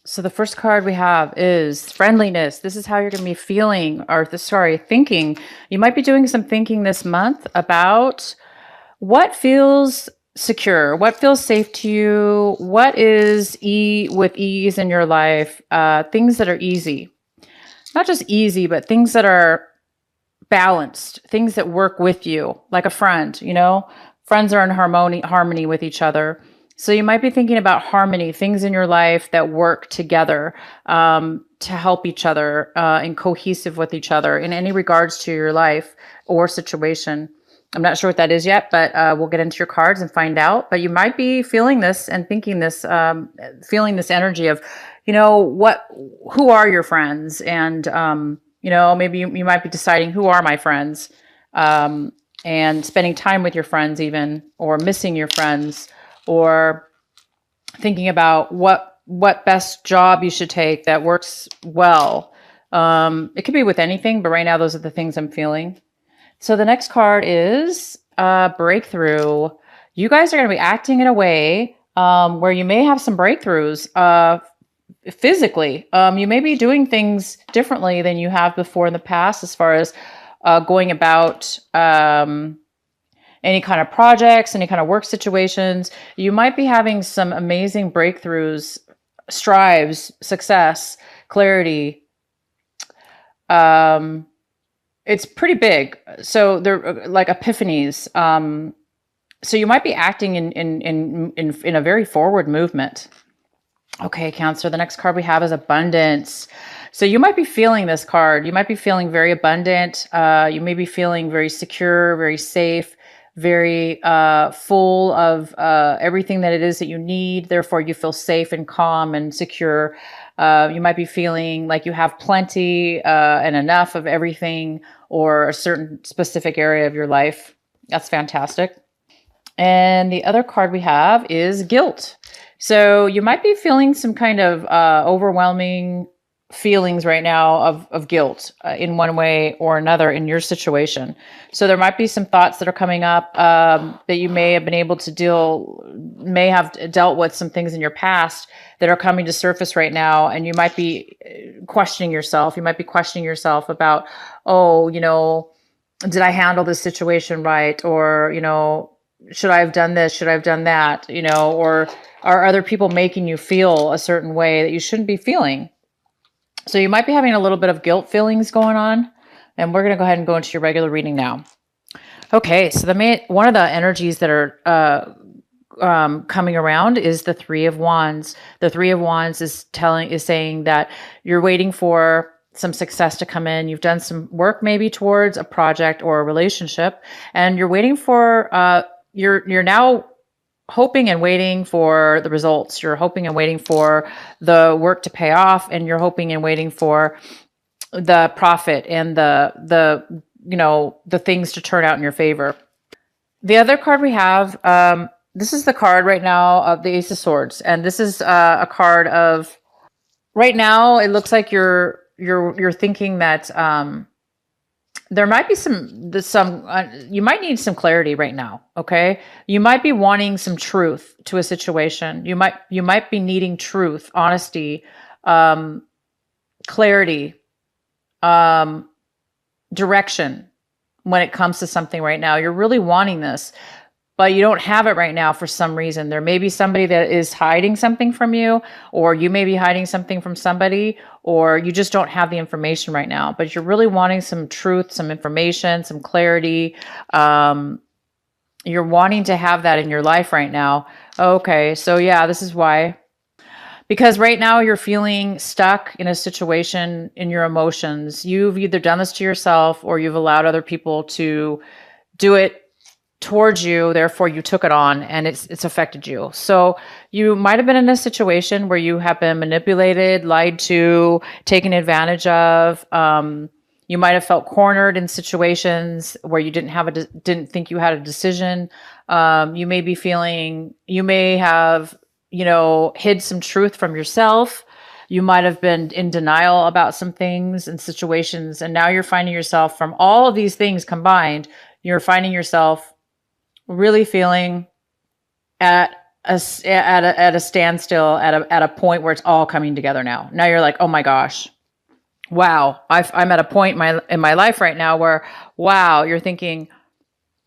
So the first card we have is friendliness. This is how you're going to be feeling, or thinking. You might be doing some thinking this month about what feels secure, what feels safe to you, what is with ease in your life, things that are easy, not just easy, but things that are balanced, things that work with you, like a friend, friends are in harmony with each other. So you might be thinking about harmony, things in your life that work together to help each other and cohesive with each other in any regards to your life or situation. I'm not sure what that is yet, but we'll get into your cards and find out. But you might be feeling this and thinking this, feeling this energy of, who are your friends? And, maybe you might be deciding who are my friends, and spending time with your friends even, or missing your friends, or thinking about what best job you should take that works well. It could be with anything, but right now those are the things I'm feeling. So the next card is breakthrough. You guys are going to be acting in a way where you may have some breakthroughs physically. You may be doing things differently than you have before in the past as far as going about any kind of projects, any kind of work situations. You might be having some amazing breakthroughs, strives, success, clarity. It's pretty big. So they're like epiphanies. So you might be acting in a very forward movement. Okay, Cancer, the next card we have is abundance. So you might be feeling this card. You might be feeling very abundant. You may be feeling very secure, very safe, very full of everything that it is that you need. Therefore, you feel safe and calm and secure. You might be feeling like you have plenty and enough of everything or a certain specific area of your life. That's fantastic. And the other card we have is guilt. So you might be feeling some kind of overwhelming feelings right now of guilt in one way or another in your situation. So there might be some thoughts that are coming up that you may have been able to may have dealt with some things in your past that are coming to surface right now. And you might be questioning yourself. You might be questioning yourself about, did I handle this situation right? Or, should I have done this? Should I have done that? Or are other people making you feel a certain way that you shouldn't be feeling? So you might be having a little bit of guilt feelings going on. And we're going to go ahead and go into your regular reading now. Okay, so one of the energies that are coming around is the Three of Wands. The Three of Wands is saying that you're waiting for some success to come in. You've done some work maybe towards a project or a relationship, and you're waiting for you're now hoping and waiting for the results. You're hoping and waiting for the work to pay off, and you're hoping and waiting for the profit and the things to turn out in your favor. The other card we have, this is the card right now of the Ace of Swords, and this is a card of right now. It looks like you're thinking that there might be you might need some clarity right now. Okay. You might be wanting some truth to a situation. You might be needing truth, honesty, clarity, direction when it comes to something right now. You're really wanting this, but you don't have it right now for some reason. There may be somebody that is hiding something from you, or you may be hiding something from somebody, or you just don't have the information right now, but you're really wanting some truth, some information, some clarity. You're wanting to have that in your life right now. Okay. So yeah, this is why. Because right now you're feeling stuck in a situation in your emotions. You've either done this to yourself or you've allowed other people to do it towards you, therefore you took it on and it's affected you. So you might have been in a situation where you have been manipulated, lied to, taken advantage of. You might have felt cornered in situations where you didn't think you had a decision. You may have, hid some truth from yourself. You might have been in denial about some things and situations. And now you're finding yourself, from all of these things combined, you're finding yourself really feeling at at a standstill, at a point where it's all coming together now. Now you're like, oh my gosh, wow, I'm at a point in my life right now where, wow, you're thinking,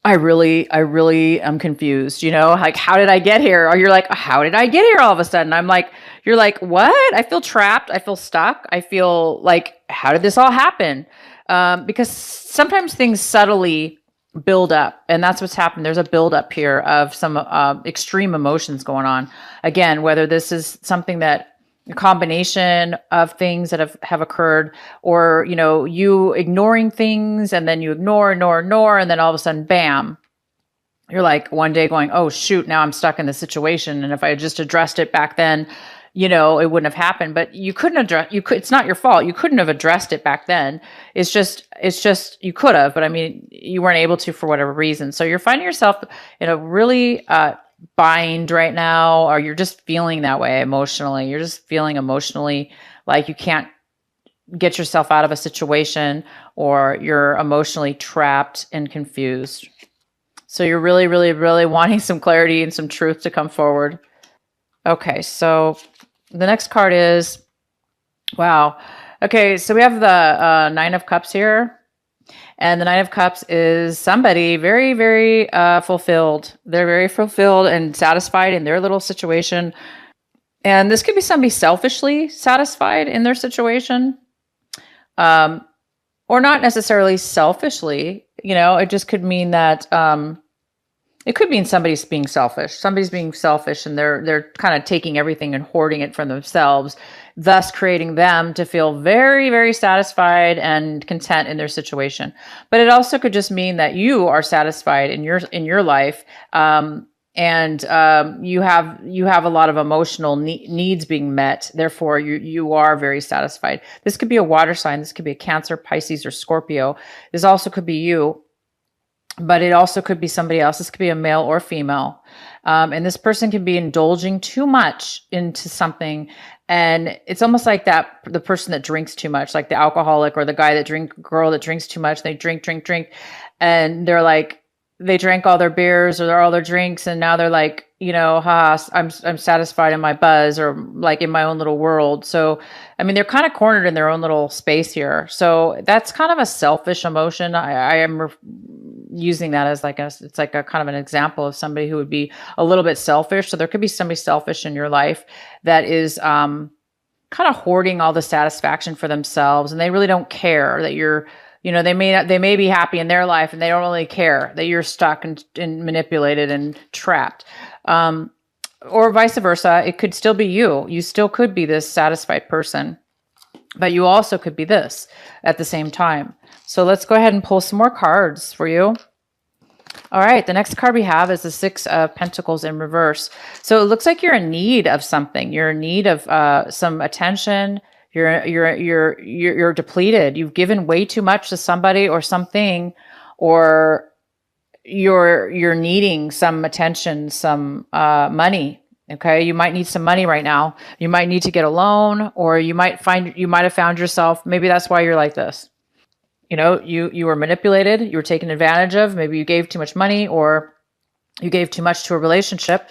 I really am confused. Like, how did I get here? Or you're like, how did I get here all of a sudden? I'm like, you're like, what? I feel trapped. I feel stuck. I feel like, how did this all happen? Because sometimes things subtly build up, and that's what's happened. There's a build up here of some extreme emotions going on. Again, whether this is something that a combination of things that have occurred, or you ignoring things, and then you ignore, and then all of a sudden, bam, you're like one day going, oh shoot, now I'm stuck in this situation, and if I had just addressed it back then, it wouldn't have happened. But you couldn't address, it's not your fault, you couldn't have addressed it back then. It's just you could have, but I mean, you weren't able to for whatever reason. So you're finding yourself in a really bind right now, or you're just feeling that way emotionally. You're just feeling emotionally like you can't get yourself out of a situation, or you're emotionally trapped and confused. So you're really, really, really wanting some clarity and some truth to come forward. Okay, so the next card is, wow. Okay, so we have the Nine of Cups here. And the Nine of Cups is somebody very, very fulfilled. They're very fulfilled and satisfied in their little situation. And this could be somebody selfishly satisfied in their situation, or not necessarily selfishly. It just could mean that it could mean somebody's being selfish. Somebody's being selfish, and they're kind of taking everything and hoarding it for themselves, thus creating them to feel very, very satisfied and content in their situation. But it also could just mean that you are satisfied in your life, and you have a lot of emotional needs being met. Therefore, you are very satisfied. This could be a water sign. This could be a Cancer, Pisces, or Scorpio. This also could be you. But it also could be somebody else. This could be a male or female. And this person can be indulging too much into something. And it's almost like the person that drinks too much, like the alcoholic, or the girl that drinks too much. They drink. And they're like, they drank all their beers or all their drinks. And now they're like, I'm satisfied in my buzz, or like in my own little world. So, I mean, they're kind of cornered in their own little space here. So that's kind of a selfish emotion. I am using that as it's like a kind of an example of somebody who would be a little bit selfish. So there could be somebody selfish in your life that is kind of hoarding all the satisfaction for themselves, and they really don't care that you're, they may be happy in their life, and they don't really care that you're stuck and manipulated and trapped. Or vice versa. It could still be you. You still could be this satisfied person, but you also could be this at the same time. So let's go ahead and pull some more cards for you. All right, the next card we have is the Six of Pentacles in reverse. So it looks like you're in need of something. You're in need of some attention. You're depleted. You've given way too much to somebody or something, or you're needing some attention, some money. Okay, you might need some money right now. You might need to get a loan, or you might have found yourself. Maybe that's why you're like this. You were manipulated. You were taken advantage of. Maybe you gave too much money, or you gave too much to a relationship,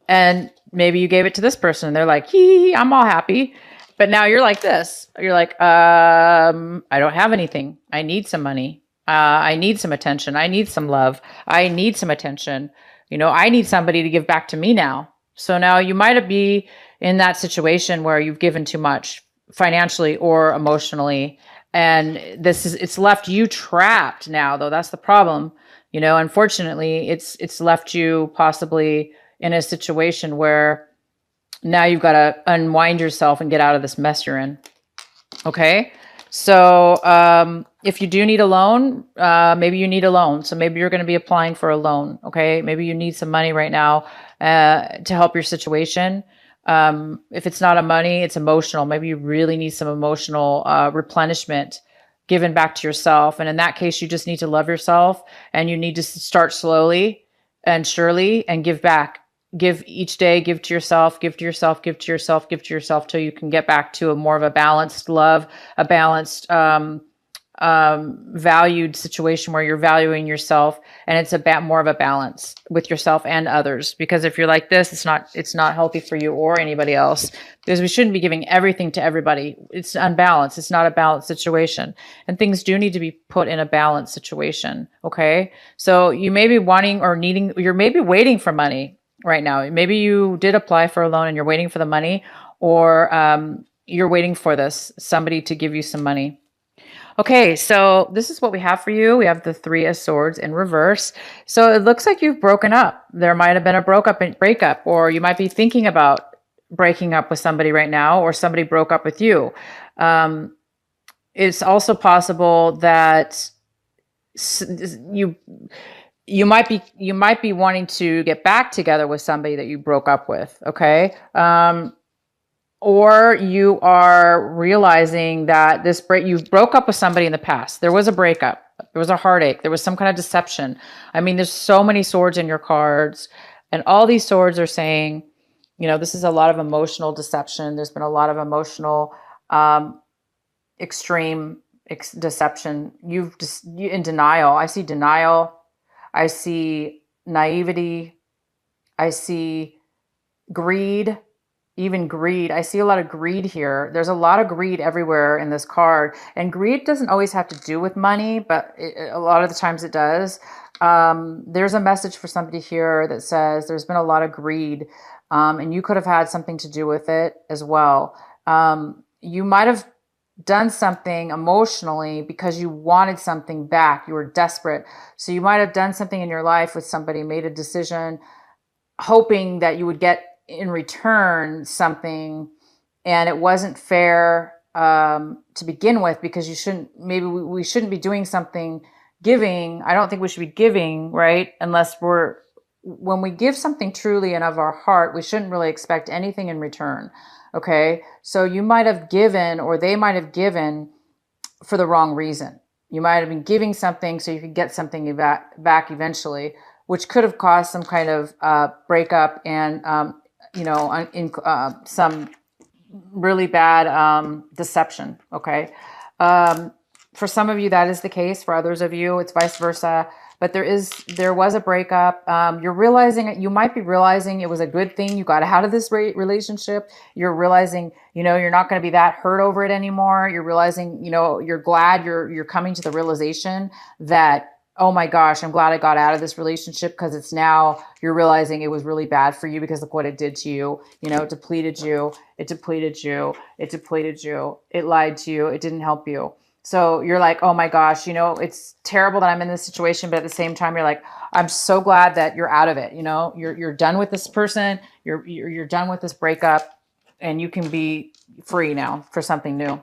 and maybe you gave it to this person. And they're like, I'm all happy. But now you're like this. You're like, I don't have anything. I need some money. I need some attention. I need some love. I need some attention. I need somebody to give back to me now. So now you might be in that situation where you've given too much financially or emotionally. And it's left you trapped now, though. That's the problem. Unfortunately, it's left you possibly in a situation where now you've got to unwind yourself and get out of this mess you're in. Okay. So, if you do need a loan, maybe you need a loan. So maybe you're going to be applying for a loan. Okay. Maybe you need some money right now, to help your situation. If it's not a money, it's emotional. Maybe you really need some emotional, replenishment given back to yourself. And in that case, you just need to love yourself, and you need to start slowly and surely and give back. Give each day, give to yourself, give to yourself, give to yourself, give to yourself, till you can get back to a more of a balanced love, a balanced valued situation where you're valuing yourself, and it's more of a balance with yourself and others. Because if you're like this, it's not healthy for you or anybody else, because we shouldn't be giving everything to everybody. It's unbalanced. It's not a balanced situation, and things do need to be put in a balanced situation. Okay. So you may be wanting or needing, you're maybe waiting for money right now. Maybe you did apply for a loan and you're waiting for the money, or you're waiting for somebody to give you some money. Okay, so this is what we have for you. We have the Three of Swords in reverse. So it looks like you've broken up. There might have been a breakup, or you might be thinking about breaking up with somebody right now, or somebody broke up with you. It's also possible that you might be wanting to get back together with somebody that you broke up with. Okay. Or you are realizing that you broke up with somebody in the past. There was a breakup. There was a heartache. There was some kind of deception. I mean, there's so many swords in your cards, and all these swords are saying, this is a lot of emotional deception. There's been a lot of emotional, extreme deception. You in denial. I see denial. I see naivety. I see greed. Even greed. I see a lot of greed here. There's a lot of greed everywhere in this card. And greed doesn't always have to do with money, but a lot of the times it does. There's a message for somebody here that says there's been a lot of greed, and you could have had something to do with it as well. You might have done something emotionally because you wanted something back. You were desperate. So you might have done something in your life with somebody, made a decision, hoping that you would get in return something, and it wasn't fair to begin with, because we shouldn't be doing something giving. I don't think we should be giving, right? When we give something truly and of our heart, we shouldn't really expect anything in return. Okay. So you might have given, or they might have given for the wrong reason. You might have been giving something so you could get something back eventually, which could have caused some kind of breakup and some really bad deception. Okay. For some of you, that is the case. For others of you, it's vice versa. But there was a breakup. You might be realizing it was a good thing you got out of this relationship. You're realizing, you're not going to be that hurt over it anymore. You're realizing, you're glad you're coming to the realization that, oh my gosh, I'm glad I got out of this relationship, because it's now you're realizing it was really bad for you because of what it did to you. It depleted you. It depleted you. It depleted you. It lied to you. It didn't help you. So you're like, oh my gosh, it's terrible that I'm in this situation. But at the same time, you're like, I'm so glad that you're out of it. You're done with this person. You're done with this breakup, and you can be free now for something new.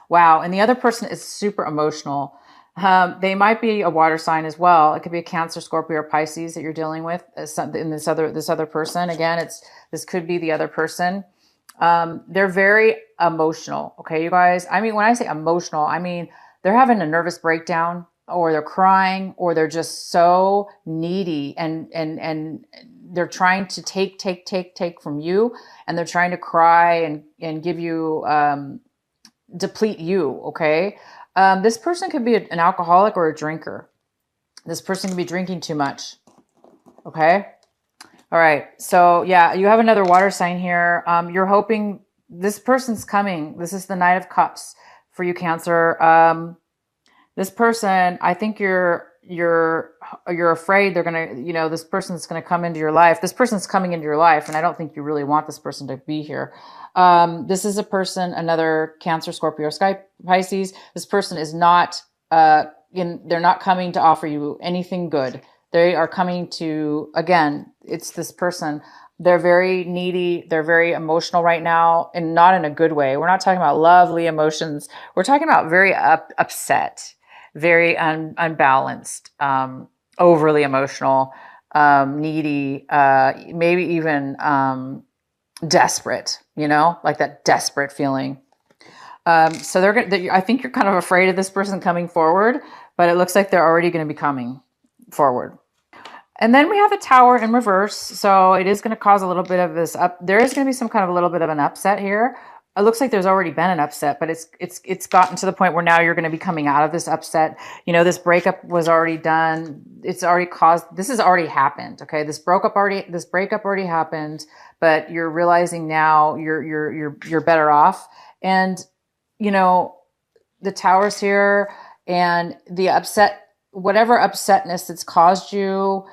Wow. And the other person is super emotional. They might be a water sign as well. It could be a Cancer, Scorpio, or Pisces that you're dealing with. In this other person, again, this could be the other person. They're very emotional. Okay, you guys. I mean, when I say emotional, I mean they're having a nervous breakdown, or they're crying, or they're just so needy, and they're trying to take from you, and they're trying to cry and give you deplete you. Okay. This person could be an alcoholic or a drinker. This person could be drinking too much. Okay. All right. So yeah, you have another water sign here. You're hoping this person's coming. This is the Knight of Cups for you, Cancer. This person, I think you're afraid they're going to, this person's going to come into your life. This person's coming into your life, and I don't think you really want this person to be here. This is a person, another Cancer, Scorpio, or Pisces. This person is not, they're not coming to offer you anything good. They are coming to, again, it's this person. They're very needy. They're very emotional right now, and not in a good way. We're not talking about lovely emotions. We're talking about very upset, very unbalanced, overly emotional, needy, maybe even desperate, like that desperate feeling. So I think you're kind of afraid of this person coming forward, but it looks like they're already going to be coming forward. And then we have a Tower in reverse. So it is going to cause a little bit of this there is going to be some kind of a little bit of an upset here. it looks like there's already been an upset, but it's gotten to the point where now you're going to be coming out of this upset. You know, this breakup was already done. It's already caused, this has already happened. Okay. This breakup already happened, but you're realizing now you're better off. And, you know, the Tower's here, and the upset, whatever upsetness that's caused you,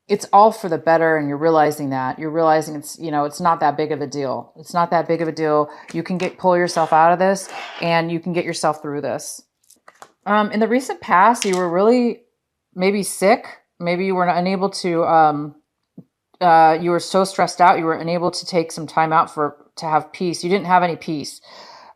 it's all for the better. And you're realizing it's, you know, it's not that big of a deal. It's not that big of a deal. You can pull yourself out of this, and you can get yourself through this. In the recent past, you were really maybe sick. Maybe you were unable to, you were so stressed out, you were unable to take some time out to have peace. You didn't have any peace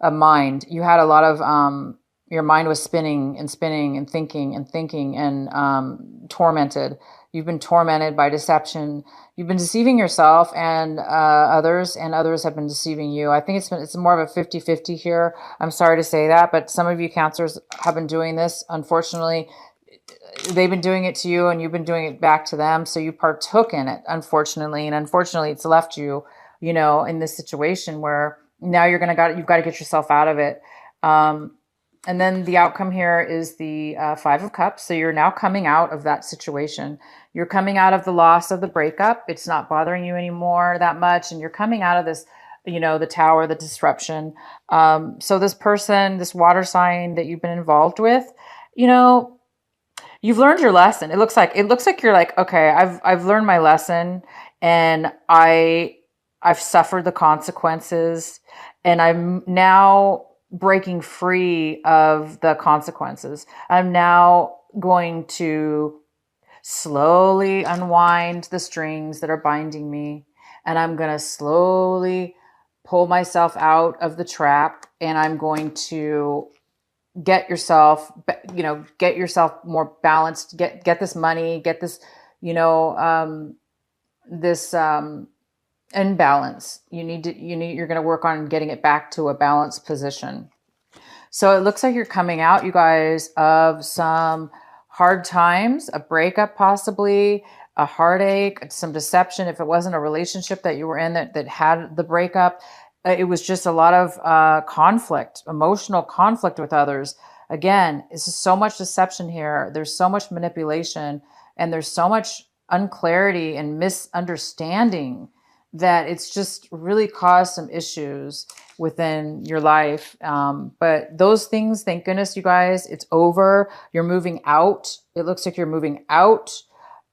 of mind. You had a lot of, your mind was spinning and spinning and thinking and tormented. You've been tormented by deception. You've been deceiving yourself and others have been deceiving you. I think it's more of a 50-50 here. I'm sorry to say that, but some of you Cancers have been doing this. Unfortunately, they've been doing it to you, and you've been doing it back to them. So you partook in it, unfortunately, and unfortunately, it's left you, you know, in this situation where now you've got to get yourself out of it. And then the outcome here is the Five of Cups. So you're now coming out of that situation. You're coming out of the loss of the breakup. It's not bothering you anymore that much. And you're coming out of this, you know, the Tower, the disruption. So this person, this water sign that you've been involved with, you know, you've learned your lesson. It looks like you're like, okay, I've learned my lesson, and I've suffered the consequences, and I'm now breaking free of the consequences. I'm now going to slowly unwind the strings that are binding me, and I'm going to slowly pull myself out of the trap, and I'm going to get yourself more balanced, get this money, get this, you know, this imbalance. You're going to work on getting it back to a balanced position. So it looks like you're coming out, you guys, of some hard times, a breakup, possibly a heartache, some deception. If it wasn't a relationship that you were in that had the breakup, it was just a lot of conflict, emotional conflict with others. Again, this is so much deception here. There's so much manipulation, and there's so much unclarity and misunderstanding that it's just really caused some issues within your life. But those things, thank goodness, you guys, it's over. You're moving out. It looks like you're moving out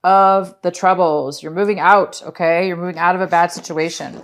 of the troubles. You're moving out, okay? You're moving out of a bad situation.